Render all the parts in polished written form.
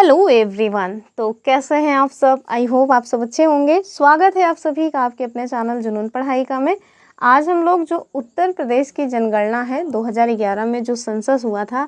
Hello everyone. तो कैसे हैं आप सब? आई होप आप सब अच्छे होंगे। स्वागत है आप सभी का आपके अपने चैनल जुनून पढ़ाई का में। आज हम लोग जो उत्तर प्रदेश की जनगणना है 2011 में जो सेंसस हुआ था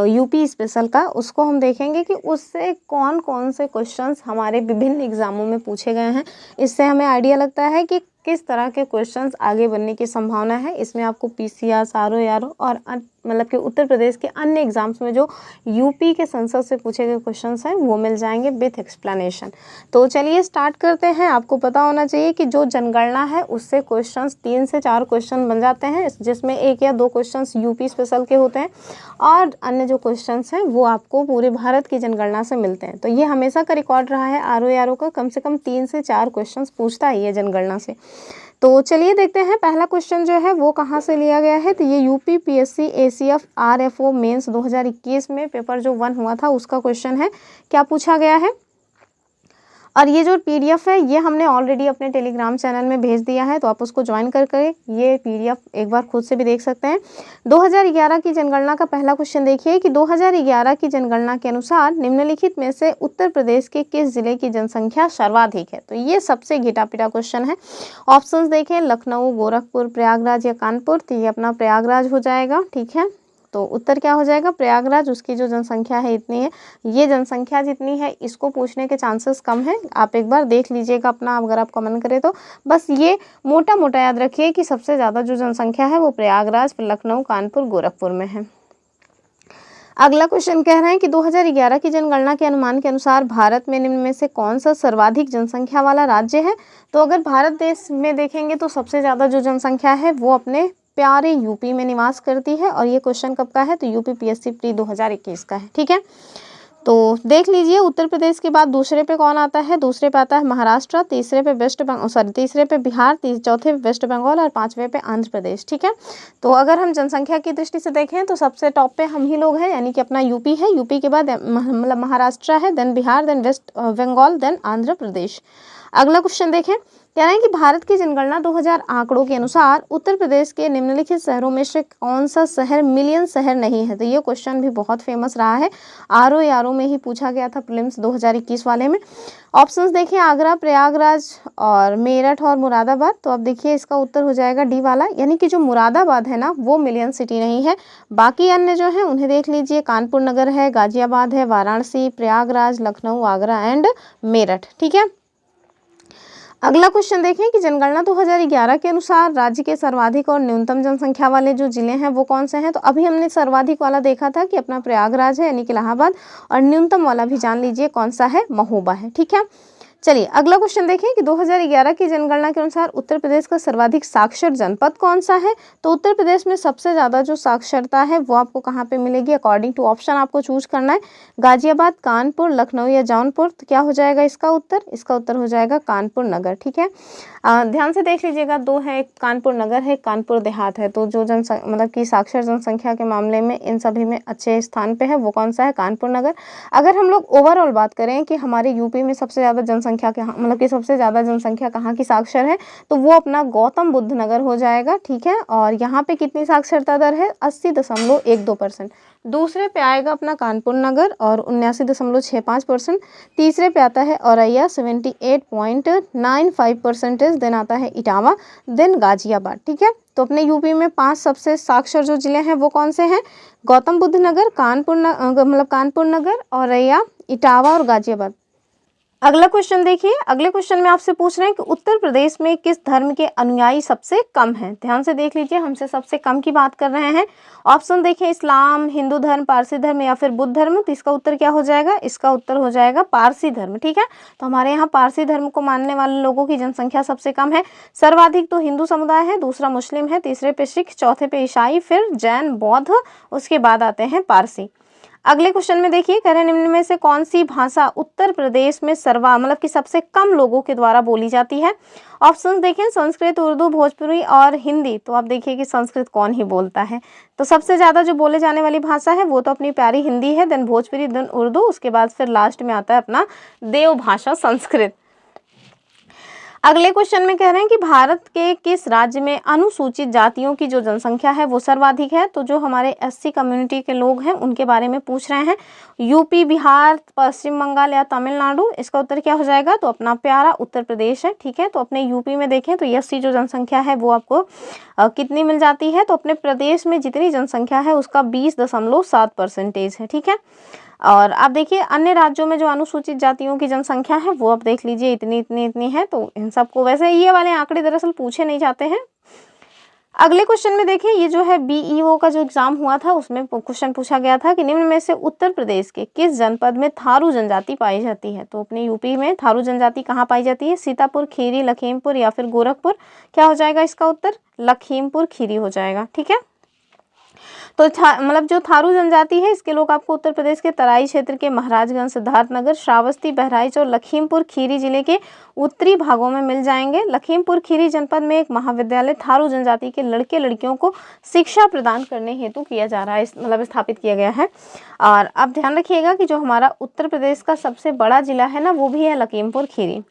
यूपी स्पेशल का, उसको हम देखेंगे कि उससे कौन कौन से क्वेश्चंस हमारे विभिन्न एग्जामों में पूछे गए हैं। इससे हमें आइडिया लगता है कि किस तरह के क्वेश्चंस आगे बनने की संभावना है। इसमें आपको पीसीआर, सारो यारो और मतलब कि उत्तर प्रदेश के अन्य एग्जाम्स में जो यूपी के संसद से पूछे गए क्वेश्चंस हैं वो मिल जाएंगे विथ एक्सप्लेनेशन। तो चलिए स्टार्ट करते हैं। आपको पता होना चाहिए कि जो जनगणना है उससे क्वेश्चंस 3 से 4 क्वेश्चन बन जाते हैं, जिसमें 1 या 2 क्वेश्चंस यूपी स्पेशल के होते हैं और अन्य जो क्वेश्चंस हैं वो आपको पूरे भारत की जनगणना से मिलते हैं। तो ये हमेशा का रिकॉर्ड रहा है आरओ का, कम से कम 3 से 4 क्वेश्चंस पूछता ही है जनगणना से। तो चलिए देखते हैं पहला क्वेश्चन जो है वो कहाँ से लिया गया है। तो ये UP PSC ACF RFO mains 2021 में पेपर जो 1 हुआ था उसका क्वेश्चन है। क्या पूछा गया है, और ये जो पीडीएफ है ये हमने ऑलरेडी अपने टेलीग्राम चैनल में भेज दिया है, तो आप उसको ज्वाइन करके ये पीडीएफ एक बार खुद से भी देख सकते हैं। 2011 की जनगणना का पहला क्वेश्चन देखिए कि 2011 की जनगणना के अनुसार निम्नलिखित में से उत्तर प्रदेश के किस जिले की जनसंख्या सर्वाधिक है। तो ये सबसे घिटा पिटा क्वेश्चन है। ऑप्शंस देखें, लखनऊ, गोरखपुर, प्रयागराज या कानपुर। तो ये अपना प्रयागराज हो जाएगा, ठीक है। तो उत्तर क्या हो जाएगा? प्रयागराज। उसकी जो जनसंख्या है इतनी है। ये जनसंख्या जितनी है इसको पूछने के चांसेस कम है। आप एक बार देख लीजिएगा अपना, अगर आपको मन करे तो। बस ये मोटा मोटा याद रखिए कि सबसे ज़्यादा जो जनसंख्या है वो प्रयागराज, लखनऊ, कानपुर, गोरखपुर में है। अगला क्वेश्चन कह रहे हैं कि 2011 की जनगणना के अनुमान के अनुसार भारत में निम्न में से कौन सा सर्वाधिक जनसंख्या वाला राज्य है। तो अगर भारत देश में देखेंगे तो सबसे ज़्यादा जो जनसंख्या है वो अपने प्यारे यूपी में निवास करती है। और ये क्वेश्चन कब का है? तो यूपी पीएससी प्री 2021 का है, ठीक है। तो देख लीजिए उत्तर प्रदेश के बाद दूसरे पे कौन आता है? दूसरे पे आता है महाराष्ट्र, तीसरे पे तीसरे पे बिहार, चौथे पे वेस्ट बंगाल और 5वें पे आंध्र प्रदेश, ठीक है। तो अगर हम जनसंख्या की दृष्टि से देखें तो सबसे टॉप पे हम ही लोग हैं, यानी कि अपना यूपी है। यूपी के बाद मतलब महाराष्ट्र है, then Bihar, then West Bengal, then Andhra Pradesh. अगला क्वेश्चन देखें, कह रहे हैं कि भारत की जनगणना 2000 आंकड़ों के अनुसार उत्तर प्रदेश के निम्नलिखित शहरों में से कौन सा शहर मिलियन शहर नहीं है। तो ये क्वेश्चन भी बहुत फेमस रहा है, आरओ में ही पूछा गया था प्रीलिम्स 2021 वाले में। ऑप्शंस देखिए, आगरा, प्रयागराज और मेरठ और मुरादाबाद। तो अब देखिए इसका उत्तर हो जाएगा डी वाला, यानी कि जो मुरादाबाद है ना वो मिलियन सिटी नहीं है। बाकी अन्य जो है उन्हें देख लीजिए, कानपुर नगर है, गाजियाबाद है, वाराणसी, प्रयागराज, लखनऊ, आगरा एंड मेरठ, ठीक है। अगला क्वेश्चन देखें कि जनगणना 2011 के अनुसार राज्य के सर्वाधिक और न्यूनतम जनसंख्या वाले जो जिले हैं वो कौन से हैं। तो अभी हमने सर्वाधिक वाला देखा था कि अपना प्रयागराज है, यानी कि इलाहाबाद, और न्यूनतम वाला भी जान लीजिए कौन सा है, महोबा है, ठीक है। चलिए अगला क्वेश्चन देखें कि 2011 की जनगणना के अनुसार उत्तर प्रदेश का सर्वाधिक साक्षर जनपद कौन सा है। तो उत्तर प्रदेश में सबसे ज़्यादा जो साक्षरता है वो आपको कहाँ पे मिलेगी? अकॉर्डिंग टू ऑप्शन आपको चूज करना है, गाजियाबाद, कानपुर, लखनऊ या जौनपुर। तो क्या हो जाएगा इसका उत्तर? इसका उत्तर हो जाएगा कानपुर नगर, ठीक है। ध्यान से देख लीजिएगा, 2 है, एक कानपुर नगर है, कानपुर देहात है। तो जो मतलब कि साक्षर जनसंख्या के मामले में इन सभी में अच्छे स्थान पे है वो कौन सा है? कानपुर नगर। अगर हम लोग ओवरऑल बात करें कि हमारे यूपी में सबसे ज़्यादा जनसंख्या मतलब कि सबसे ज़्यादा जनसंख्या कहाँ की साक्षर है, तो वो अपना गौतम बुद्ध नगर हो जाएगा, ठीक है। और यहाँ पे कितनी साक्षरता दर है? 80.12%। दूसरे पे आएगा अपना कानपुर नगर और 79.65%। तीसरे पे आता है औरैया 78.95%। देन आता है इटावा, देन गाजियाबाद, ठीक है। तो अपने यूपी में 5 सबसे साक्षर जो जिले हैं वो कौन से हैं? गौतम बुद्ध नगर, कानपुर नगर, औरैया, इटावा और गाजियाबाद। अगला क्वेश्चन देखिए, अगले क्वेश्चन में आपसे पूछ रहे हैं कि उत्तर प्रदेश में किस धर्म के अनुयायी सबसे कम हैं। ध्यान से देख लीजिए, हमसे सबसे कम की बात कर रहे हैं। ऑप्शन देखिए, इस्लाम, हिंदू धर्म, पारसी धर्म या फिर बुद्ध धर्म। तो इसका उत्तर क्या हो जाएगा? इसका उत्तर हो जाएगा पारसी धर्म, ठीक है। तो हमारे यहाँ पारसी धर्म को मानने वाले लोगों की जनसंख्या सबसे कम है। सर्वाधिक तो हिंदू समुदाय है, दूसरा मुस्लिम है, तीसरे पे सिख, चौथे पे ईसाई, फिर जैन, बौद्ध, उसके बाद आते हैं पारसी। अगले क्वेश्चन में देखिए, कह रहे हैं निम्न में से कौन सी भाषा उत्तर प्रदेश में मतलब कि सबसे कम लोगों के द्वारा बोली जाती है। ऑप्शंस देखें, संस्कृत, उर्दू, भोजपुरी और हिंदी। तो आप देखिए कि संस्कृत कौन ही बोलता है। तो सबसे ज़्यादा जो बोले जाने वाली भाषा है वो तो अपनी प्यारी हिंदी है, देन भोजपुरी, देन उर्दू, उसके बाद फिर लास्ट में आता है अपना देव भाषा संस्कृत। अगले क्वेश्चन में कह रहे हैं कि भारत के किस राज्य में अनुसूचित जातियों की जो जनसंख्या है वो सर्वाधिक है। तो जो हमारे एससी कम्युनिटी के लोग हैं उनके बारे में पूछ रहे हैं। यूपी, बिहार, पश्चिम बंगाल या तमिलनाडु? इसका उत्तर क्या हो जाएगा? तो अपना प्यारा उत्तर प्रदेश है। ठीक है, तो अपने यूपी में देखें तो एससी जो जनसंख्या है वो आपको कितनी मिल जाती है? तो अपने प्रदेश में जितनी जनसंख्या है उसका 20.7% है। ठीक है, और आप देखिए अन्य राज्यों में जो अनुसूचित जातियों की जनसंख्या है वो आप देख लीजिए इतनी इतनी इतनी है। तो इन सबको, वैसे ये वाले आंकड़े दरअसल पूछे नहीं जाते हैं। अगले क्वेश्चन में देखिए, ये जो है बीईओ का जो एग्जाम हुआ था उसमें क्वेश्चन पूछा गया था कि निम्न में से उत्तर प्रदेश के किस जनपद में थारू जनजाति पाई जाती है? तो अपने यूपी में थारू जनजाति कहाँ पाई जाती है? सीतापुर, खीरी, लखीमपुर या फिर गोरखपुर? क्या हो जाएगा इसका उत्तर? लखीमपुर खीरी हो जाएगा। ठीक है, तो मतलब जो थारू जनजाति है इसके लोग आपको उत्तर प्रदेश के तराई क्षेत्र के महाराजगंज, सिद्धार्थनगर, श्रावस्ती, बहराइच और लखीमपुर खीरी जिले के उत्तरी भागों में मिल जाएंगे। लखीमपुर खीरी जनपद में एक महाविद्यालय थारू जनजाति के लड़के लड़कियों को शिक्षा प्रदान करने हेतु किया जा रहा है, मतलब स्थापित किया गया है। और आप ध्यान रखिएगा कि जो हमारा उत्तर प्रदेश का सबसे बड़ा जिला है ना वो भी है लखीमपुर खीरी।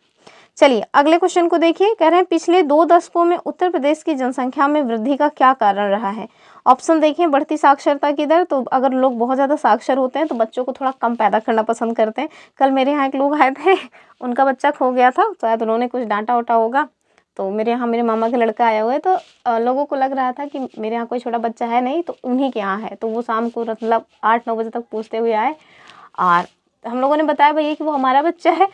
चलिए अगले क्वेश्चन को देखिए, कह रहे हैं पिछले 2 दशकों में उत्तर प्रदेश की जनसंख्या में वृद्धि का क्या कारण रहा है? ऑप्शन देखिए, बढ़ती साक्षरता की दर। तो अगर लोग बहुत ज़्यादा साक्षर होते हैं तो बच्चों को थोड़ा कम पैदा करना पसंद करते हैं। कल मेरे यहाँ एक लोग आए थे, उनका बच्चा खो गया था, शायद उन्होंने कुछ डांटा वाटा होगा। तो मेरे यहाँ मेरे मामा के लड़का आया हुआ है, तो लोगों को लग रहा था कि मेरे यहाँ कोई छोटा बच्चा है नहीं, तो उन्हीं के यहाँ है। तो वो शाम को मतलब 8-9 बजे तक पूछते हुए आए और हम लोगों ने बताया भैया कि वो हमारा बच्चा है।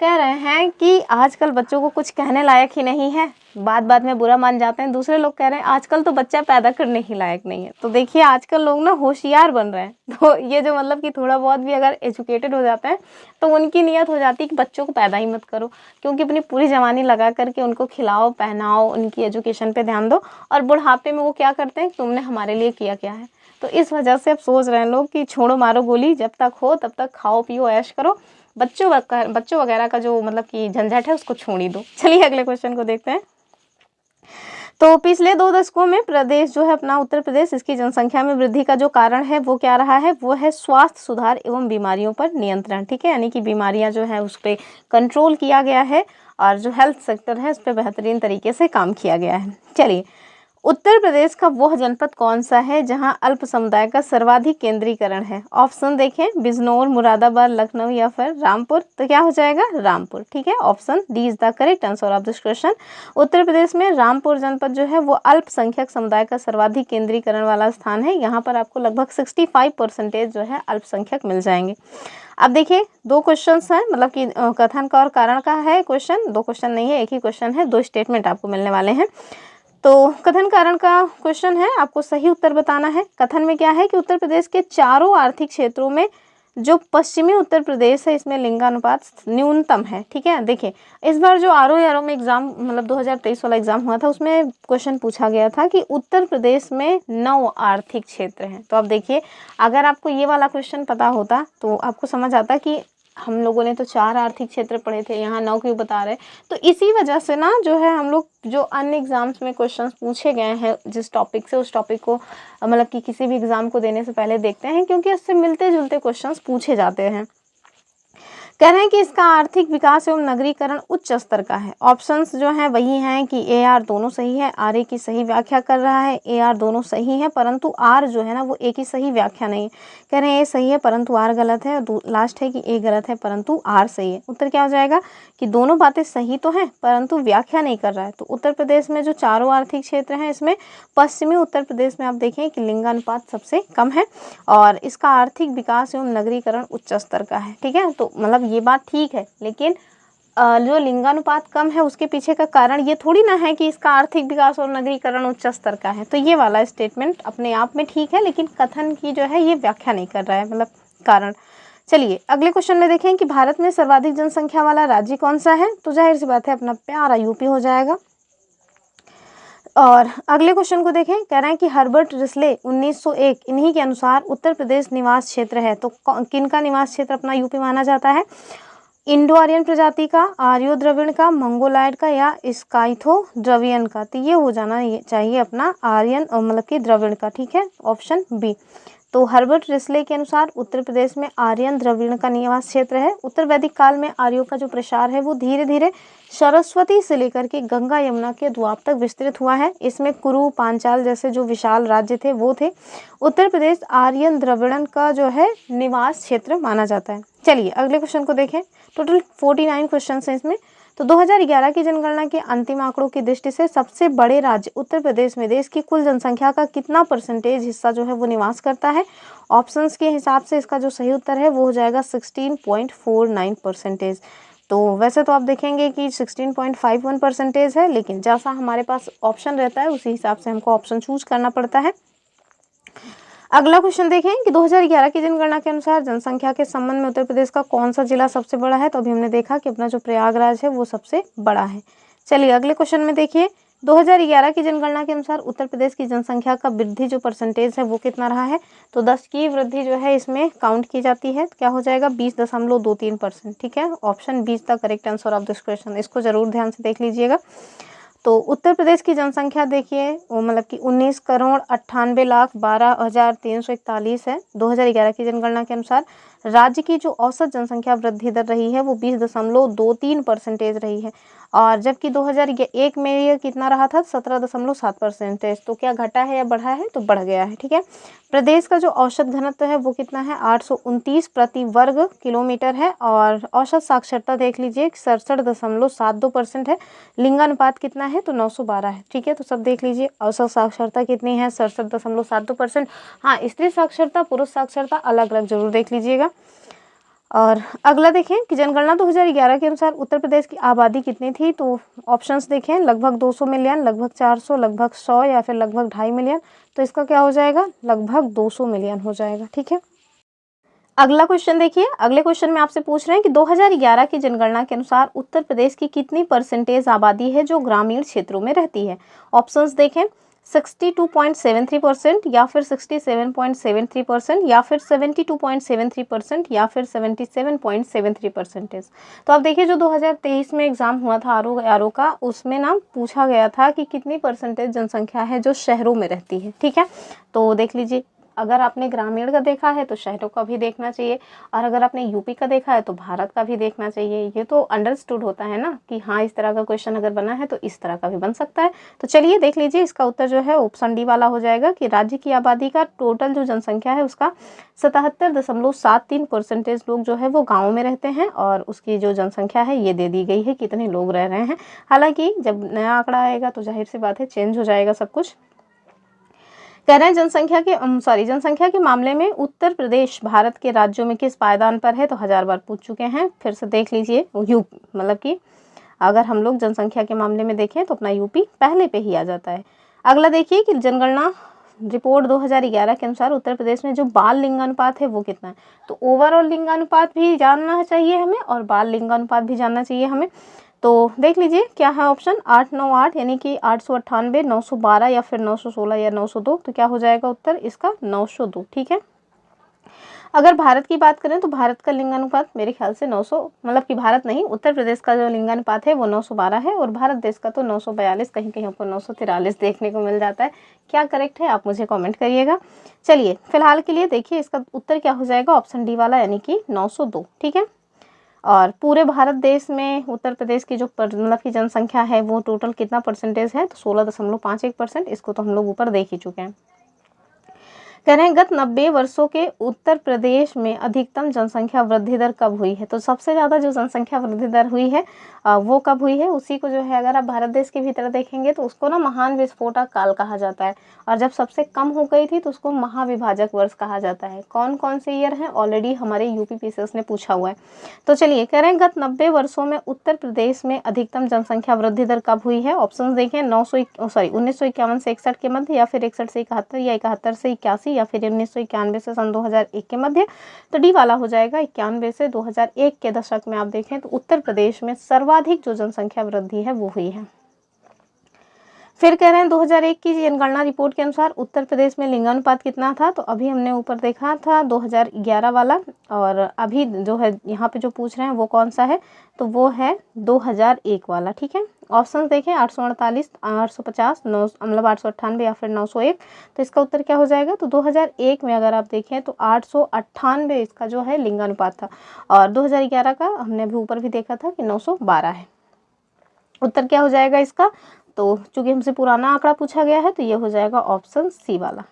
कह रहे हैं कि आजकल बच्चों को कुछ कहने लायक ही नहीं है, बात बात में बुरा मान जाते हैं। दूसरे लोग कह रहे हैं आजकल तो बच्चा पैदा करने ही लायक नहीं है। तो देखिए आजकल लोग ना होशियार बन रहे हैं। तो ये जो मतलब कि थोड़ा बहुत भी अगर एजुकेटेड हो जाते हैं तो उनकी नीयत हो जाती है कि बच्चों को पैदा ही मत करो, क्योंकि अपनी पूरी जवानी लगा करके उनको खिलाओ पहनाओ, उनकी एजुकेशन पे ध्यान दो, और बुढ़ापे में वो क्या करते हैं, तुमने हमारे लिए किया क्या है। तो इस वजह से अब सोच रहे हैं लोग कि छोड़ो मारो गोली, जब तक हो तब तक खाओ पियो ऐश करो, बच्चों वगैरह का जो मतलब कि झंझट है उसको छोड़ ही दो। चलिए अगले क्वेश्चन को देखते हैं। तो पिछले 2 दशकों में प्रदेश जो है अपना उत्तर प्रदेश, इसकी जनसंख्या में वृद्धि का जो कारण है वो क्या रहा है? वो है स्वास्थ्य सुधार एवं बीमारियों पर नियंत्रण। ठीक है, यानी कि बीमारियां जो है उस पर कंट्रोल किया गया है और जो हेल्थ सेक्टर है उस पर बेहतरीन तरीके से काम किया गया है। चलिए, उत्तर प्रदेश का वह जनपद कौन सा है जहां अल्प समुदाय का सर्वाधिक केंद्रीकरण है? ऑप्शन देखें, बिजनौर, मुरादाबाद, लखनऊ या फिर रामपुर? तो क्या हो जाएगा? रामपुर। ठीक है, option D is the correct answer of this question. Uttar Pradesh में रामपुर जनपद जो है वो अल्पसंख्यक समुदाय का सर्वाधिक केंद्रीकरण वाला स्थान है। यहाँ पर आपको लगभग 65% जो है अल्पसंख्यक मिल जाएंगे। अब देखिए 2 क्वेश्चन हैं, मतलब कि कथन का और कारण का है क्वेश्चन। 2 क्वेश्चन नहीं है, एक ही क्वेश्चन है, 2 स्टेटमेंट आपको मिलने वाले हैं। तो कथन कारण का क्वेश्चन है, आपको सही उत्तर बताना है। कथन में क्या है कि उत्तर प्रदेश के चारों आर्थिक क्षेत्रों में जो पश्चिमी उत्तर प्रदेश है इसमें लिंगानुपात न्यूनतम है। ठीक है, देखिए इस बार जो आरओ में एग्जाम मतलब 2023 वाला एग्जाम हुआ था उसमें क्वेश्चन पूछा गया था कि उत्तर प्रदेश में 9 आर्थिक क्षेत्र हैं। तो अब देखिए अगर आपको ये वाला क्वेश्चन पता होता तो आपको समझ आता कि हम लोगों ने तो 4 आर्थिक क्षेत्र पढ़े थे, यहाँ 9 क्यों बता रहे। तो इसी वजह से ना जो है हम लोग जो अन्य एग्जाम्स में क्वेश्चंस पूछे गए हैं जिस टॉपिक से, उस टॉपिक को मतलब कि किसी भी एग्जाम को देने से पहले देखते हैं, क्योंकि उससे मिलते जुलते क्वेश्चंस पूछे जाते हैं। कह रहे हैं कि इसका आर्थिक विकास एवं नगरीकरण उच्च स्तर का है। ऑप्शंस जो हैं वही हैं कि ए आर दोनों सही है, आर ए की सही व्याख्या कर रहा है, ए आर दोनों सही है परंतु आर जो है ना वो ए की सही व्याख्या नहीं है। कह रहे हैं ए सही है परंतु आर गलत है, और लास्ट है कि ए गलत है परंतु आर सही है। उत्तर क्या हो जाएगा कि दोनों बातें सही तो हैं परंतु व्याख्या नहीं कर रहा है। तो उत्तर प्रदेश में जो चारों आर्थिक क्षेत्र हैं इसमें पश्चिमी उत्तर प्रदेश में आप देखें कि लिंगानुपात सबसे कम है और इसका आर्थिक विकास एवं नगरीकरण उच्च स्तर का है। ठीक है, तो मतलब ये बात ठीक है, लेकिन जो लिंगानुपात कम है उसके पीछे का कारण ये थोड़ी ना है कि इसका आर्थिक विकास और नगरीकरण उच्च स्तर का है। तो ये वाला स्टेटमेंट अपने आप में ठीक है, लेकिन कथन की जो है ये व्याख्या नहीं कर रहा है, मतलब कारण। चलिए अगले क्वेश्चन में देखें कि भारत में सर्वाधिक जनसंख्या वाला राज्य कौन सा है? तो जाहिर सी बात है अपना प्यारा यूपी हो जाएगा। और अगले क्वेश्चन को देखें, कह रहे हैं कि हर्बर्ट रिस्ले 1901 इन्हीं के अनुसार उत्तर प्रदेश निवास क्षेत्र है। तो किन का निवास क्षेत्र अपना यूपी माना जाता है? इंडो आर्यन प्रजाति का, आर्यो द्रविड़ का, मंगोलायड का या स्काइथो द्रवियन का? तो ये हो जाना चाहिए अपना आर्यन मतलब कि द्रविड़ का। ठीक है, ऑप्शन बी। तो हर्बर्ट रिस्ले के अनुसार उत्तर प्रदेश में आर्यन द्रविड़ का निवास क्षेत्र है। उत्तर वैदिक काल में आर्यों का जो प्रसार है वो धीरे धीरे सरस्वती से लेकर के गंगा यमुना के द्वाब तक विस्तृत हुआ है। इसमें कुरु, पांचाल जैसे जो विशाल राज्य थे वो थे। उत्तर प्रदेश आर्यन द्रविड़न का जो है निवास क्षेत्र माना जाता है। चलिए अगले क्वेश्चन को देखें। टोटल 49 क्वेश्चन हैं इसमें। तो 2011 की जनगणना के अंतिम आंकड़ों की दृष्टि से सबसे बड़े राज्य उत्तर प्रदेश में देश की कुल जनसंख्या का कितना परसेंटेज हिस्सा जो है वो निवास करता है? ऑप्शंस के हिसाब से इसका जो सही उत्तर है वो हो जाएगा 16.49%। तो वैसे तो आप देखेंगे कि 16.51% है, लेकिन जैसा हमारे पास ऑप्शन रहता है उसी हिसाब से हमको ऑप्शन चूज करना पड़ता है। अगला क्वेश्चन देखें कि 2011 की जनगणना के अनुसार जनसंख्या के संबंध में उत्तर प्रदेश का कौन सा जिला सबसे बड़ा है? तो अभी हमने देखा कि अपना जो प्रयागराज है वो सबसे बड़ा है। चलिए अगले क्वेश्चन में देखिए, 2011 की जनगणना के अनुसार उत्तर प्रदेश की जनसंख्या का वृद्धि जो परसेंटेज है वो कितना रहा है? तो 10 की वृद्धि जो है इसमें काउंट की जाती है। क्या हो जाएगा? 20.23%। ठीक है, option 20 the correct answer of this question. इसको जरूर ध्यान से देख लीजिएगा। तो उत्तर प्रदेश की जनसंख्या देखिए वो मतलब कि 19,98,12,341 है 2011 की जनगणना के अनुसार। राज्य की जो औसत जनसंख्या वृद्धि दर रही है वो 20.23% रही है, और जबकि 2001 में ये कितना रहा था? 17.7%। तो क्या घटा है या बढ़ा है? तो बढ़ गया है। ठीक है, प्रदेश का जो औसत घनत्व है वो कितना है? 829 प्रति वर्ग किलोमीटर है, और औसत साक्षरता देख लीजिए 67.72% है। लिंगानुपात कितना है? तो 912 है। ठीक है, तो सब देख लीजिए औसत साक्षरता कितनी है? 67.72%। हाँ, स्त्री साक्षरता पुरुष साक्षरता अलग अलग जरूर देख लीजिएगा। और अगला देखें कि जनगणना 2011 के अनुसार उत्तर प्रदेश की आबादी कितनी थी? तो ऑप्शंस देखें, लगभग 200 मिलियन, लगभग 400, लगभग 100 या फिर लगभग 2.5 मिलियन। तो इसका क्या हो जाएगा? लगभग 200 मिलियन हो जाएगा। ठीक है, अगला क्वेश्चन देखिए। अगले क्वेश्चन में आपसे पूछ रहे हैं कि 2011 की जनगणना के अनुसार उत्तर प्रदेश की कितनी परसेंटेज आबादी है जो ग्रामीण क्षेत्रों में रहती है? ऑप्शंस देखें, 62.73% या फिर 67.73% या फिर 72.73% या फिर 77.73%। तो आप देखिए जो 2023 में एग्जाम हुआ था आरओ का, उसमें ना पूछा गया था कि कितनी परसेंटेज जनसंख्या है जो शहरों में रहती है। ठीक है, तो देख लीजिए, अगर आपने ग्रामीण का देखा है तो शहरों का भी देखना चाहिए, और अगर आपने यूपी का देखा है तो भारत का भी देखना चाहिए। ये तो अंडरस्टूड होता है ना कि हाँ इस तरह का क्वेश्चन अगर बना है तो इस तरह का भी बन सकता है। तो चलिए देख लीजिए, इसका उत्तर जो है ऑप्शन डी वाला हो जाएगा कि राज्य की आबादी का टोटल जो जनसंख्या है उसका 77.73% लोग जो है वो गाँव में रहते हैं, और उसकी जो जनसंख्या है ये दे दी गई है कितने लोग रह रहे हैं। हालांकि जब नया आंकड़ा आएगा तो जाहिर सी बात है चेंज हो जाएगा सब कुछ। कह रहे हैं जनसंख्या के मामले में उत्तर प्रदेश भारत के राज्यों में किस पायदान पर है? तो 1000 बार पूछ चुके हैं, फिर से देख लीजिए। यूपी, मतलब कि अगर हम लोग जनसंख्या के मामले में देखें तो अपना यूपी पहले पे ही आ जाता है। अगला देखिए कि जनगणना रिपोर्ट 2011 के अनुसार उत्तर प्रदेश में जो बाल लिंगानुपात है वो कितना है? तो ओवरऑल लिंगानुपात भी जानना चाहिए हमें और बाल लिंगानुपात भी जानना चाहिए हमें। तो देख लीजिए क्या है ऑप्शन, 898 यानी कि 898, 912 या फिर 916 या 902। तो क्या हो जाएगा उत्तर इसका? 902। ठीक है, अगर भारत की बात करें तो भारत का लिंगानुपात मेरे ख्याल से 900, मतलब कि भारत नहीं, उत्तर प्रदेश का जो लिंगानुपात है वो 912 है, और भारत देश का तो 942, कहीं कहीं आपको 943 देखने को मिल जाता है। क्या करेक्ट है आप मुझे कमेंट करिएगा। चलिए फिलहाल के लिए देखिए इसका उत्तर क्या हो जाएगा, ऑप्शन डी वाला यानी कि 902। ठीक है, और पूरे भारत देश में उत्तर प्रदेश की जो मतलब की जनसंख्या है वो टोटल कितना परसेंटेज है? तो 16.51%। इसको तो हम लोग ऊपर देख ही चुके हैं। कह रहे हैं गत 90 वर्षों के उत्तर प्रदेश में अधिकतम जनसंख्या वृद्धि दर कब हुई है? तो सबसे ज़्यादा जो जनसंख्या वृद्धि दर हुई है वो कब हुई है? उसी को जो है अगर आप भारत देश के भीतर देखेंगे तो उसको ना महान विस्फोटक काल कहा जाता है, और जब सबसे कम हो गई थी तो उसको महाविभाजक वर्ष कहा जाता है। कौन कौन से ईयर हैं ऑलरेडी हमारे यूपी पीसीएस ने पूछा हुआ है। तो चलिए कह रहे हैं गत 90 वर्षों में उत्तर प्रदेश में अधिकतम जनसंख्या वृद्धि दर कब हुई है? ऑप्शन देखें, 1951 से 61 के मध्य, या फिर 61 से 71, या 71 से 81, या फिर 1991 से सन 2001 के मध्य। तो डी वाला हो जाएगा 91 से 2001 के दशक में आप देखें तो उत्तर प्रदेश में सर्वाधिक जो जनसंख्या वृद्धि है वो हुई है। फिर कह रहे हैं 2001 की जनगणना रिपोर्ट के अनुसार उत्तर प्रदेश में लिंगानुपात कितना था, तो अभी हमने ऊपर देखा था 2011 वाला, और अभी जो है यहाँ पे जो पूछ रहे हैं वो कौन सा है, तो वो है 2001 वाला। ठीक है, ऑप्शन देखें 848, 850, 9 मतलब 898 या फिर 901, तो इसका उत्तर क्या हो जाएगा, तो 2001 में अगर आप देखें तो 898 इसका जो है लिंगानुपात था, और 2011 का हमने अभी ऊपर भी देखा था कि 912 है। उत्तर क्या हो जाएगा इसका, तो चूंकि हमसे पुराना आंकड़ा पूछा गया है तो ये हो जाएगा ऑप्शन सी वाला।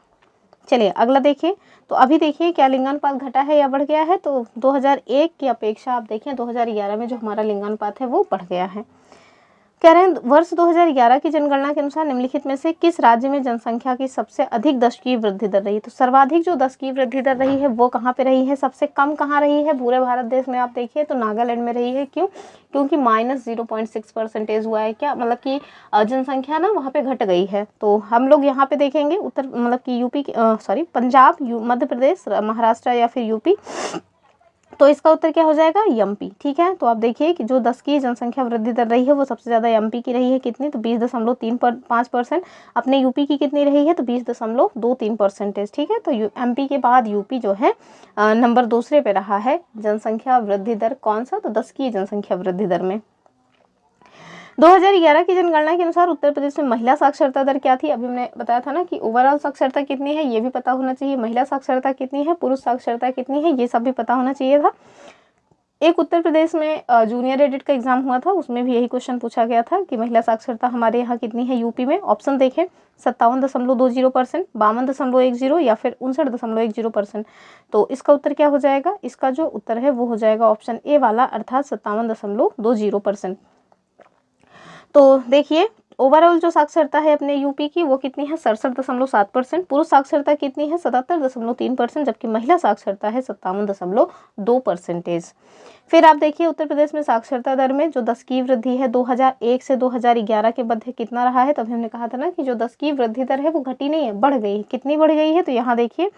चलिए अगला देखिए, तो अभी देखिए क्या लिंगानुपात घटा है या बढ़ गया है, तो 2001 की अपेक्षा आप देखें 2011 में जो हमारा लिंगानुपात है वो बढ़ गया है। कह रहे हैं वर्ष 2011 की जनगणना के अनुसार निम्नलिखित में से किस राज्य में जनसंख्या की सबसे अधिक दशकीय वृद्धि दर रही है, तो सर्वाधिक जो दशकीय वृद्धि दर रही है वो कहाँ पे रही है, सबसे कम कहाँ रही है, पूरे भारत देश में आप देखिए तो नागालैंड में रही है। क्यों, क्योंकि -0.6% हुआ है, क्या मतलब कि जनसंख्या ना वहाँ पे घट गई है। तो हम लोग यहाँ पे देखेंगे उत्तर मतलब कि यूपी सॉरी पंजाब, मध्य प्रदेश, महाराष्ट्र या फिर यूपी, तो इसका उत्तर क्या हो जाएगा, एमपी। ठीक है, तो आप देखिए कि जो 10 की जनसंख्या वृद्धि दर रही है वो सबसे ज़्यादा एमपी की रही है, कितनी, तो 20.35%। अपने यूपी की कितनी रही है, तो 20.23%। ठीक है, तो एमपी के बाद यूपी जो है नंबर दूसरे पे रहा है जनसंख्या वृद्धि दर, कौन सा, तो 10 की जनसंख्या वृद्धि दर में। 2011 की जनगणना के अनुसार उत्तर प्रदेश में महिला साक्षरता दर क्या थी, अभी हमने बताया था ना कि ओवरऑल साक्षरता कितनी है ये भी पता होना चाहिए, महिला साक्षरता कितनी है, पुरुष साक्षरता कितनी है, ये सब भी पता होना चाहिए था। एक उत्तर प्रदेश में जूनियर एडिट का एग्जाम हुआ था, उसमें भी यही क्वेश्चन पूछा गया था कि महिला साक्षरता हमारे यहाँ कितनी है यूपी में। ऑप्शन देखें 57.20%, 52.10 या फिर 59.10%। तो इसका उत्तर क्या हो जाएगा, इसका जो उत्तर है वो हो जाएगा ऑप्शन ए वाला, अर्थात 57.20%। तो देखिए ओवरऑल जो साक्षरता है अपने यूपी की वो कितनी है, 67.7%। पुरुष साक्षरता कितनी है, 77.3%, जबकि महिला साक्षरता है 57.2%। फिर आप देखिए उत्तर प्रदेश में साक्षरता दर में जो 10 की वृद्धि है 2001 से 2011 के मध्य कितना रहा है, तभी हमने कहा था ना कि जो 10 की वृद्धि दर है वो घटी नहीं है, बढ़ गई है। कितनी बढ़ गई है, तो यहाँ देखिए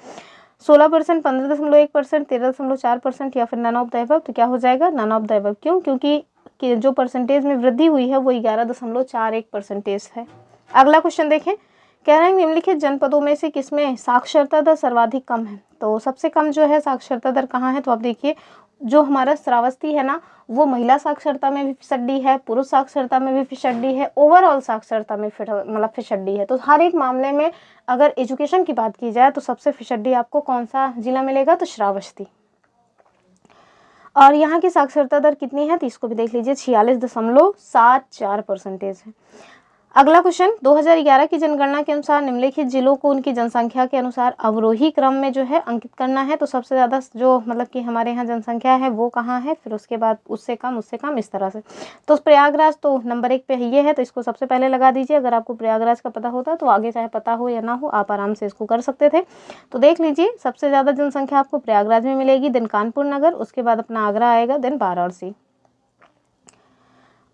16%, 15.1%, 13.4% या फिर नन ऑफ द अबव, तो क्या हो जाएगा, नन ऑफ द अबव। क्यों, क्योंकि कि जो परसेंटेज में वृद्धि हुई है वो 11.41% है। अगला क्वेश्चन देखें, कह रहे हैं निम्नलिखित जनपदों में से किसमें साक्षरता दर सर्वाधिक कम है, तो सबसे कम जो है साक्षरता दर कहाँ है, तो आप देखिए जो हमारा श्रावस्ती है ना वो महिला साक्षरता में भी फिसड्डी है, पुरुष साक्षरता में भी फिसड्डी है, ओवरऑल साक्षरता में मतलब फिसड्डी है। तो हर एक मामले में अगर एजुकेशन की बात की जाए तो सबसे फिसड्डी आपको कौन सा जिला मिलेगा, तो श्रावस्ती। और यहाँ की साक्षरता दर कितनी है, तो इसको भी देख लीजिए 46.74% है। अगला क्वेश्चन, 2011 की जनगणना के अनुसार निम्नलिखित जिलों को उनकी जनसंख्या के अनुसार अवरोही क्रम में जो है अंकित करना है। तो सबसे ज़्यादा जो मतलब कि हमारे यहाँ जनसंख्या है वो कहाँ है, फिर उसके बाद उससे कम इस तरह से। तो प्रयागराज तो नंबर 1 पे ये है, तो इसको सबसे पहले लगा दीजिए। अगर आपको प्रयागराज का पता होता तो आगे चाहे पता हो या ना हो आप आराम से इसको कर सकते थे। तो देख लीजिए सबसे ज़्यादा जनसंख्या आपको प्रयागराज में मिलेगी, देन कानपुर नगर, उसके बाद अपना आगरा आएगा, देन वाराणसी।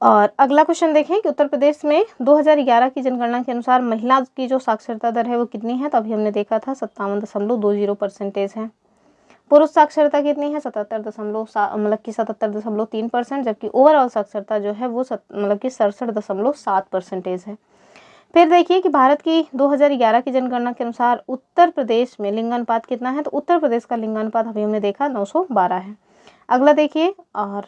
और अगला क्वेश्चन देखें कि उत्तर प्रदेश में 2011 की जनगणना के अनुसार महिला की जो साक्षरता दर है वो कितनी है, तो अभी हमने देखा था 57.20% है। पुरुष साक्षरता कितनी है, 77.3%, जबकि ओवरऑल साक्षरता जो है वो मतलब कि 67.7% है। फिर देखिए कि भारत की 2011 की जनगणना के अनुसार उत्तर प्रदेश में लिंगानुपात कितना है, तो उत्तर प्रदेश का लिंगानुपात अभी हमने देखा 912 है। अगला देखिए, और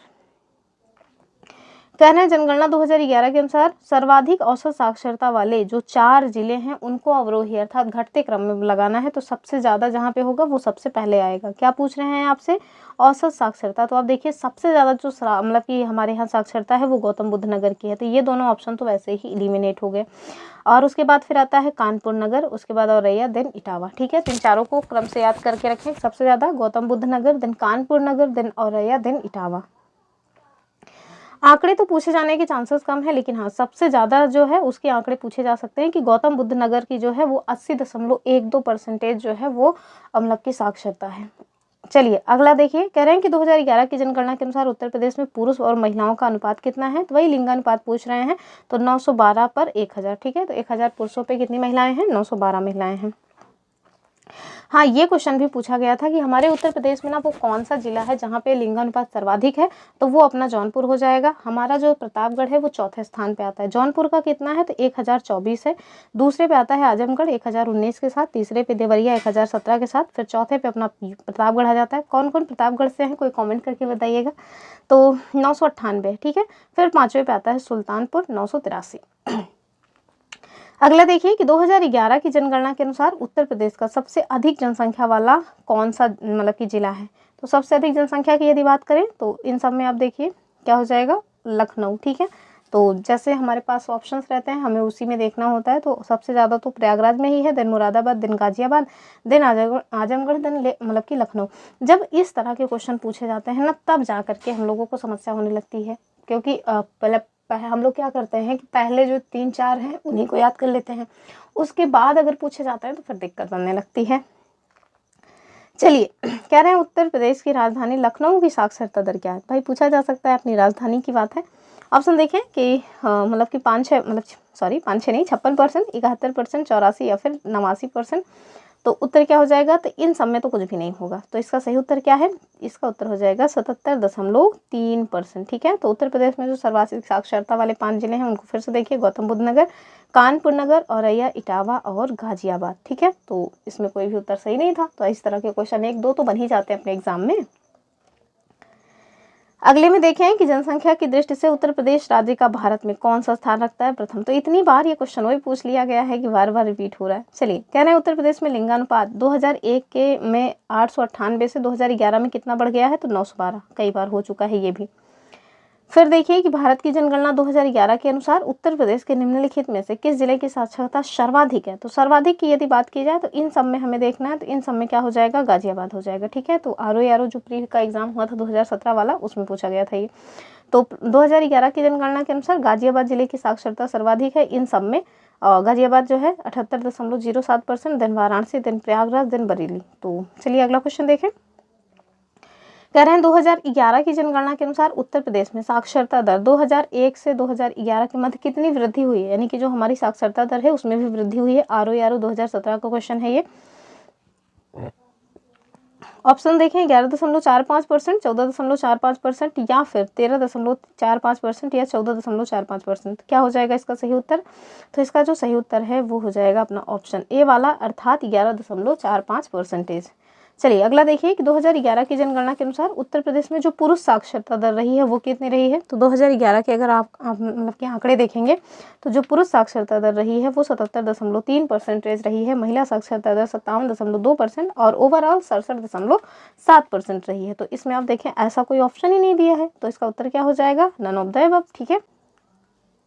कहना है जनगणना 2011 के अनुसार सर्वाधिक औसत साक्षरता वाले जो 4 जिले हैं उनको अवरोही अर्थात घटते क्रम में लगाना है। तो सबसे ज़्यादा जहाँ पे होगा वो सबसे पहले आएगा। क्या पूछ रहे हैं आपसे, औसत साक्षरता। तो आप देखिए सबसे ज़्यादा जो मतलब कि हमारे यहाँ साक्षरता है वो गौतम बुद्ध नगर की है, तो ये दोनों ऑप्शन तो वैसे ही एलिमिनेट हो गए। और उसके बाद फिर आता है कानपुर नगर, उसके बाद औरैया, देन इटावा। ठीक है, तो इन चारों को क्रम से याद करके रखें। सबसे ज़्यादा गौतम बुद्ध नगर, देन कानपुर नगर, देन औरैया, देन इटावा। आंकड़े तो पूछे जाने के चांसेस कम है, लेकिन हाँ सबसे ज़्यादा जो है उसके आंकड़े पूछे जा सकते हैं कि गौतम बुद्ध नगर की जो है वो 80.12% जो है वो मतलब की साक्षरता है। चलिए अगला देखिए, कह रहे हैं कि 2011 की जनगणना के अनुसार उत्तर प्रदेश में पुरुष और महिलाओं का अनुपात कितना है, तो वही लिंगानुपात पूछ रहे हैं। तो 912 पर 1000। ठीक है, तो 1000 पुरुषों पे कितनी महिलाएं हैं, 912 महिलाएं हैं। हाँ, ये क्वेश्चन भी पूछा गया था कि हमारे उत्तर प्रदेश में ना वो कौन सा जिला है जहाँ पे लिंगानुपात सर्वाधिक है, तो वो अपना जौनपुर हो जाएगा। हमारा जो प्रतापगढ़ है वो चौथे स्थान पे आता है। जौनपुर का कितना है, तो 1024 है। दूसरे पे आता है आजमगढ़ 1019 के साथ, तीसरे पे देवरिया 1017 के साथ, फिर चौथे पे अपना प्रतापगढ़ आ जाता है। कौन कौन प्रतापगढ़ से हैं, कोई कॉमेंट करके बताइएगा। तो 998, ठीक है। फिर पाँचवें पे आता है सुल्तानपुर 983। अगला देखिए कि 2011 की जनगणना के अनुसार उत्तर प्रदेश का सबसे अधिक जनसंख्या वाला कौन सा मतलब कि जिला है। तो सबसे अधिक जनसंख्या की यदि बात करें तो इन सब में आप देखिए क्या हो जाएगा, लखनऊ, ठीक है। तो जैसे हमारे पास ऑप्शंस रहते हैं हमें उसी में देखना होता है। तो सबसे ज़्यादा तो प्रयागराज में ही है, then Moradabad, then Ghaziabad, then Azamgarh, then मतलब कि लखनऊ। जब इस तरह के क्वेश्चन पूछे जाते हैं ना, तब जा करके हम लोगों को समस्या होने लगती है, क्योंकि पहले हम लोग क्या करते हैं कि पहले जो 3-4 हैं उन्हीं को याद कर लेते हैं, उसके बाद अगर पूछे जाते हैं तो फिर दिक्कत बनने लगती है। चलिए, कह रहे हैं उत्तर प्रदेश की राजधानी लखनऊ की साक्षरता दर क्या है। भाई पूछा जा सकता है, अपनी राजधानी की बात है। ऑप्शन देखें कि मतलब कि 5-6 मतलब सॉरी 5-6 नहीं, 56%, 71%, 84 या फिर 89%। तो उत्तर क्या हो जाएगा, तो इन सब में तो कुछ भी नहीं होगा। तो इसका सही उत्तर क्या है, इसका उत्तर हो जाएगा 77.3%, ठीक है। तो उत्तर प्रदेश में जो सर्वाधिक साक्षरता वाले 5 जिले हैं उनको फिर से देखिए, गौतम बुद्ध नगर, कानपुर नगर, औरैया, इटावा और गाजियाबाद, ठीक है। तो इसमें कोई भी उत्तर सही नहीं था। तो इस तरह के क्वेश्चन 1-2 तो बन ही जाते हैं अपने एग्जाम में। अगले में देखें कि जनसंख्या की दृष्टि से उत्तर प्रदेश राज्य का भारत में कौन सा स्थान रखता है प्रथम। तो इतनी बार ये क्वेश्चन वही पूछ लिया गया है कि बार बार रिपीट हो रहा है। चलिए, कह रहे हैं उत्तर प्रदेश में लिंगानुपात 2001 के में 898 से 2011 में कितना बढ़ गया है, तो 912। कई बार हो चुका है ये भी। फिर देखिए कि भारत की जनगणना 2011 के अनुसार उत्तर प्रदेश के निम्नलिखित में से किस जिले की साक्षरता सर्वाधिक है। तो सर्वाधिक की यदि बात की जाए तो इन सब में हमें देखना है, तो इन सब में क्या हो जाएगा, गाजियाबाद हो जाएगा, ठीक है। तो आरओ जो प्री का एग्जाम हुआ था 2017 वाला, उसमें पूछा गया था ये। तो 2011 की जनगणना के अनुसार गाजियाबाद जिले की साक्षरता सर्वाधिक है इन सब में। गाजियाबाद जो है 78.07%, then Varanasi, then Prayagraj, then Bareilly. तो चलिए अगला क्वेश्चन देखें। कह रहे हैं 2011 की जनगणना के अनुसार उत्तर प्रदेश में साक्षरता दर 2001 से 2011 के मध्य कितनी वृद्धि हुई है, यानी कि जो हमारी साक्षरता दर है उसमें भी वृद्धि हुई है। आरओ 2017 का क्वेश्चन है ये। ऑप्शन देखें, 11.45%, 14.45% या फिर 13.45% या 14.45%। क्या हो जाएगा इसका सही उत्तर, तो इसका जो सही उत्तर है वो हो जाएगा अपना ऑप्शन ए वाला, अर्थात 11.45%। चलिए अगला देखिए कि 2011 की जनगणना के अनुसार उत्तर प्रदेश में जो पुरुष साक्षरता दर रही है वो कितनी रही है। तो 2011 के अगर आप मतलब के आंकड़े देखेंगे तो जो पुरुष साक्षरता दर रही है वो 77.3% रही है। महिला साक्षरता दर 57.2% और ओवरऑल 67.7% रही है। तो इसमें आप देखें ऐसा कोई ऑप्शन ही नहीं दिया है, तो इसका उत्तर क्या हो जाएगा, नन ऑफ द अबव, ठीक है।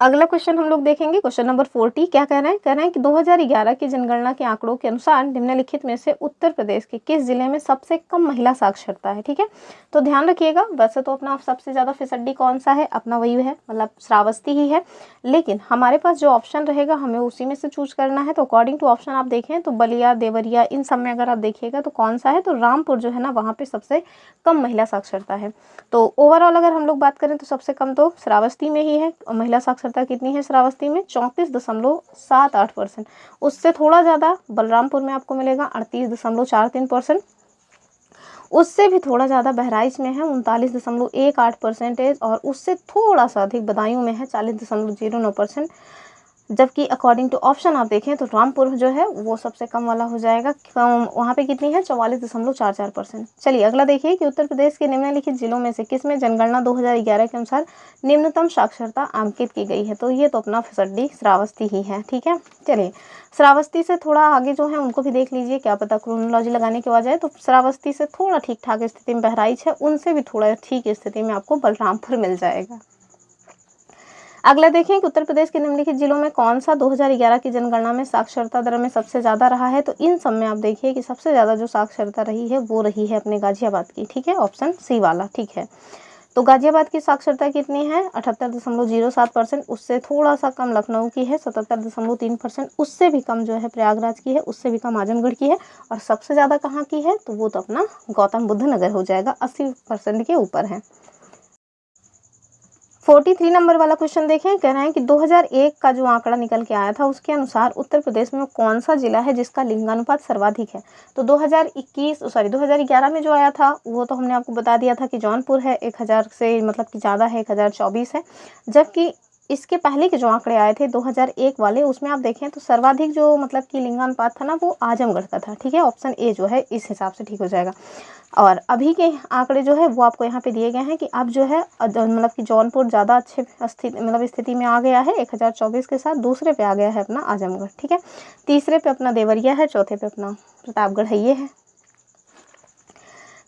अगला क्वेश्चन हम लोग देखेंगे, क्वेश्चन नंबर 40। क्या कह रहे हैं, कह रहे हैं कि 2011 की जनगणना के आंकड़ों के अनुसार निम्नलिखित में से उत्तर प्रदेश के किस जिले में सबसे कम महिला साक्षरता है, ठीक है। तो ध्यान रखिएगा, वैसे तो अपना सबसे ज़्यादा फिसड्डी कौन सा है, अपना वही है, मतलब श्रावस्ती ही है। लेकिन हमारे पास जो ऑप्शन रहेगा हमें उसी में से चूज करना है। तो अकॉर्डिंग टू ऑप्शन आप देखें तो बलिया, देवरिया, इन सब में अगर आप देखिएगा तो कौन सा है, तो रामपुर जो है ना वहाँ पे सबसे कम महिला साक्षरता है। तो ओवरऑल अगर हम लोग बात करें तो सबसे कम तो श्रावस्ती में ही है। महिला साक्षरता कितनी है श्रावस्ती में, 34.78%। उससे थोड़ा ज़्यादा बलरामपुर में आपको मिलेगा 38.43%। उससे भी थोड़ा ज़्यादा बहराइच में है 39.18%। और उससे थोड़ा सा अधिक बदायूं में है 40.09%। जबकि अकॉर्डिंग टू ऑप्शन आप देखें तो रामपुर जो है वो सबसे कम वाला हो जाएगा, वहाँ पे कितनी है 44.44%। चलिए अगला देखिए कि उत्तर प्रदेश के निम्नलिखित जिलों में से किस में जनगणना 2011 के अनुसार निम्नतम साक्षरता अंकित की गई है। तो ये तो अपना फिसड्डी श्रावस्ती ही है, ठीक है। चलिए श्रावस्ती से थोड़ा आगे जो है उनको भी देख लीजिए, क्या पता क्रोनोलॉजी लगाने के वजह है। तो श्रावस्ती से थोड़ा ठीक ठाक स्थिति में बहराइच है, उनसे भी थोड़ा ठीक स्थिति में आपको बलरामपुर मिल जाएगा। अगला देखें कि उत्तर प्रदेश के निम्नलिखित जिलों में कौन सा 2011 की जनगणना में साक्षरता दर में सबसे ज़्यादा रहा है। तो इन सब में आप देखिए कि सबसे ज़्यादा जो साक्षरता रही है वो रही है अपने गाजियाबाद की, ठीक है, ऑप्शन सी वाला, ठीक है। तो गाजियाबाद की साक्षरता कितनी है 78.07%। उससे थोड़ा सा कम लखनऊ की है 77.3%। उससे भी कम जो है प्रयागराज की है, उससे भी कम आजमगढ़ की है। और सबसे ज़्यादा कहाँ की है, तो वो तो अपना गौतम बुद्ध नगर हो जाएगा, 80% के ऊपर है। 43 नंबर वाला क्वेश्चन देखें, कह रहे हैं कि 2001 का जो आंकड़ा निकल के आया था उसके अनुसार उत्तर प्रदेश में कौन सा जिला है जिसका लिंगानुपात सर्वाधिक है। तो 2011 में जो आया था वो तो हमने आपको बता दिया था कि जौनपुर है, 1000 से मतलब कि ज़्यादा है, 1024 है। जबकि इसके पहले के जो आंकड़े आए थे 2001 वाले, उसमें आप देखें तो सर्वाधिक जो मतलब कि लिंगानुपात था ना वो आजमगढ़ का था। ठीक है, ऑप्शन ए जो है इस हिसाब से ठीक हो जाएगा। और अभी के आंकड़े जो है वो आपको यहाँ पे दिए गए हैं कि अब जो है मतलब कि जौनपुर ज़्यादा अच्छे स्थिति में आ गया है 1024 के साथ। दूसरे पे आ गया है अपना आजमगढ़। ठीक है, तीसरे पे अपना देवरिया है, चौथे पे अपना प्रतापगढ़ है, ये है।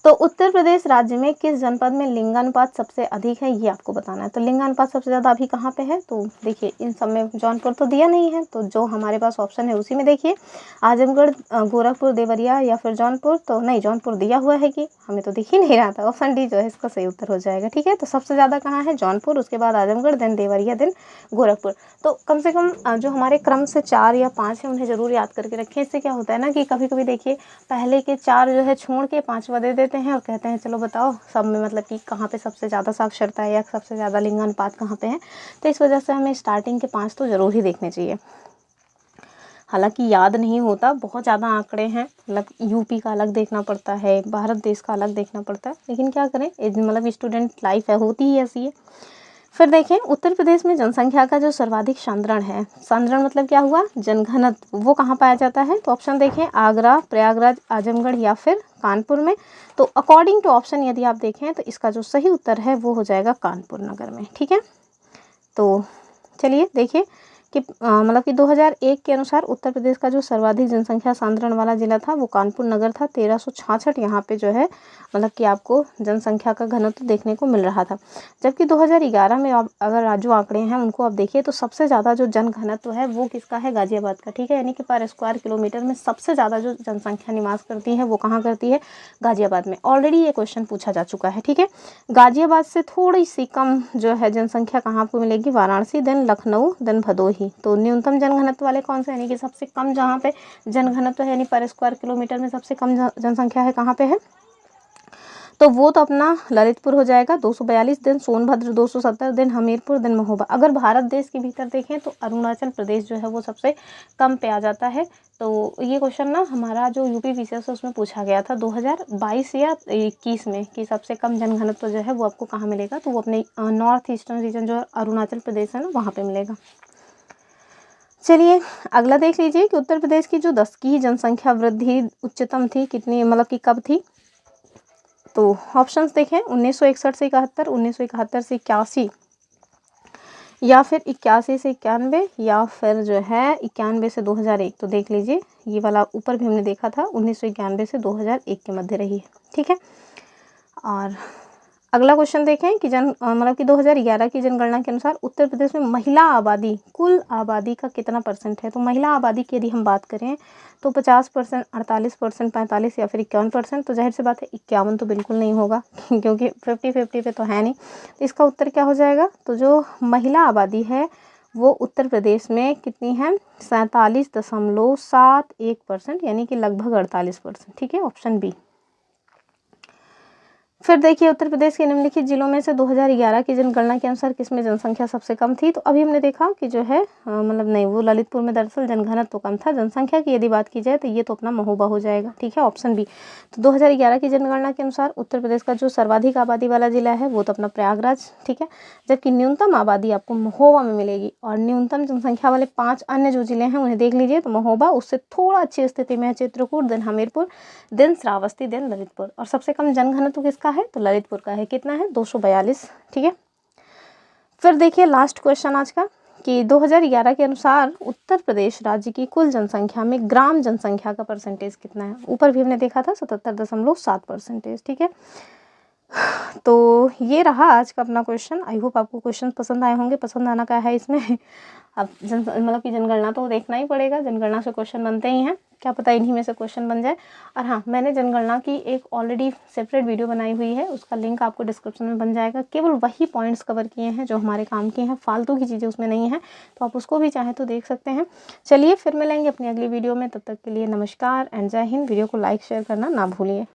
तो उत्तर प्रदेश राज्य में किस जनपद में लिंगानुपात सबसे अधिक है ये आपको बताना है। तो लिंगानुपात सबसे ज़्यादा अभी कहाँ पे है, तो देखिए इन सब में जौनपुर तो दिया नहीं है, तो जो हमारे पास ऑप्शन है उसी में देखिए आजमगढ़, गोरखपुर, देवरिया या फिर जौनपुर। तो नहीं, जौनपुर दिया हुआ है कि हमें तो दिख ही नहीं रहा था। ऑप्शन डी जो है इसका सही उत्तर हो जाएगा। ठीक है, तो सबसे ज़्यादा कहाँ है, जौनपुर, उसके बाद आजमगढ़, देन देवरिया, देन गोरखपुर। तो कम से कम जो हमारे क्रम से 4 या 5 है उन्हें ज़रूर याद करके रखें। इससे क्या होता है ना कि कभी कभी देखिए पहले के 4 जो है छोड़ के 5वां दे देते हैं और कहते हैं चलो बताओ सब में मतलब कि कहाँ पे सबसे ज़्यादा साक्षरता है या सबसे ज़्यादा लिंगानुपात कहाँ पे है। तो इस वजह से हमें स्टार्टिंग के 5 तो ज़रूर ही देखने चाहिए। हालांकि याद नहीं होता, बहुत ज़्यादा आंकड़े हैं, मतलब यूपी का अलग देखना पड़ता है, भारत देश का अलग देखना पड़ता है, लेकिन क्या करें, मतलब स्टूडेंट लाइफ है, होती ही ऐसी है। फिर देखें उत्तर प्रदेश में जनसंख्या का जो सर्वाधिक सांद्रण है, सांद्रण मतलब क्या हुआ, जनघनत्व, वो कहाँ पाया जाता है। तो ऑप्शन देखें आगरा, प्रयागराज, आजमगढ़ या फिर कानपुर में। तो अकॉर्डिंग टू ऑप्शन यदि आप देखें तो इसका जो सही उत्तर है वो हो जाएगा कानपुर नगर में। ठीक है, तो चलिए देखिए कि मतलब कि 2001 के अनुसार उत्तर प्रदेश का जो सर्वाधिक जनसंख्या सांद्रण वाला जिला था वो कानपुर नगर था। 1366 यहाँ पे जो है मतलब कि आपको जनसंख्या का घनत्व देखने को मिल रहा था। जबकि 2011 में आप अगर जो आंकड़े हैं उनको आप देखिए तो सबसे ज़्यादा जो जन घनत्व है वो किसका है, गाजियाबाद का। ठीक है, यानी कि पर स्क्वायर किलोमीटर में सबसे ज़्यादा जो जनसंख्या निवास करती है वो कहाँ करती है, गाजियाबाद में। ऑलरेडी ये क्वेश्चन पूछा जा चुका है। ठीक है, गाजियाबाद से थोड़ी सी कम जो है जनसंख्या कहाँ आपको मिलेगी, वाराणसी, देन लखनऊ, देन भदोही। तो न्यूनतम जनघनत्व वाले कौन से, यानी कि सबसे कम जहाँ पे जनघनत्व है यानी पर स्क्वायर किलोमीटर में सबसे कम जनसंख्या है कहाँ पे है, तो वो तो अपना ललितपुर हो जाएगा 242, then Sonbhadra 270, then Hamirpur, then Mahoba. अगर भारत देश के भीतर देखें तो अरुणाचल प्रदेश जो है वो सबसे कम पे आ जाता है। तो ये क्वेश्चन ना हमारा जो यूपी पीसीएस उसमें पूछा गया था 2022 या 21 में कि सबसे कम जनघनत्व जो है वो आपको कहाँ मिलेगा, तो वो अपने नॉर्थ ईस्टर्न रीजन जो अरुणाचल प्रदेश है ना वहाँ पे मिलेगा। चलिए अगला देख लीजिए कि उत्तर प्रदेश की जो दशकीय जनसंख्या वृद्धि उच्चतम थी कितनी, मतलब कि कब थी। तो ऑप्शंस देखें 1961 से 71, 1971 से 81, या फिर 81 से 91, या फिर जो है 91 से 2001। तो देख लीजिए ये वाला ऊपर भी हमने देखा था 1991 से 2001 के मध्य रही है। ठीक है, और अगला क्वेश्चन देखें कि मतलब कि 2011 की जनगणना के अनुसार उत्तर प्रदेश में महिला आबादी कुल आबादी का कितना परसेंट है। तो महिला आबादी की यदि हम बात करें तो 50%, 48%, 45 या फिर 51%। तो जाहिर सी बात है 51 तो बिल्कुल नहीं होगा क्योंकि 50-50 पे तो है नहीं। तो इसका उत्तर क्या हो जाएगा, तो जो महिला आबादी है वो उत्तर प्रदेश में कितनी है, 47.71%, यानी कि लगभग 48%। ठीक है, ऑप्शन बी। फिर देखिए उत्तर प्रदेश के निम्नलिखित जिलों में से 2011 की जनगणना के अनुसार किसमें जनसंख्या सबसे कम थी। तो अभी हमने देखा कि जो है मतलब नहीं, वो ललितपुर में दरअसल जनघनत्व तो कम था। जनसंख्या की यदि बात की जाए तो ये तो अपना महोबा हो जाएगा। ठीक है, ऑप्शन बी। तो 2011 की जनगणना के अनुसार उत्तर प्रदेश का जो सर्वाधिक आबादी वाला जिला है वो तो अपना प्रयागराज। ठीक है, जबकि न्यूनतम आबादी आपको महोबा में मिलेगी। और न्यूनतम जनसंख्या वाले 5 अन्य जो जिले हैं उन्हें देख लीजिए तो महोबा उससे थोड़ा अच्छी स्थिति में है, Chitrakoot, then Hamirpur, then Shravasti, then Lalitpur. और सबसे कम जनघनत्व किसका है, तो ललितपुर का है। कितना है, 242। ठीक है, फिर देखिए लास्ट क्वेश्चन आज का कि 2011 के अनुसार उत्तर प्रदेश राज्य की कुल जनसंख्या में ग्राम जनसंख्या का परसेंटेज कितना है। ऊपर भी हमने देखा था 77.7%। ठीक है, तो ये रहा आज का अपना क्वेश्चन। आई होप आपको क्वेश्चन पसंद आए होंगे। पसंद आना क्या है इसमें, अब मतलब कि जनगणना तो देखना ही पड़ेगा, जनगणना से क्वेश्चन बनते ही हैं, क्या पता इन्हीं में से क्वेश्चन बन जाए। और हाँ, मैंने जनगणना की एक ऑलरेडी सेपरेट वीडियो बनाई हुई है, उसका लिंक आपको डिस्क्रिप्शन में बन जाएगा। केवल वही पॉइंट्स कवर किए हैं जो हमारे काम के हैं, फालतू की चीज़ें उसमें नहीं हैं, तो आप उसको भी चाहें तो देख सकते हैं। चलिए फिर मिलेंगे अपनी अगली वीडियो में, तब तक के लिए नमस्कार एंड जय हिंद। वीडियो को लाइक शेयर करना ना भूलिए।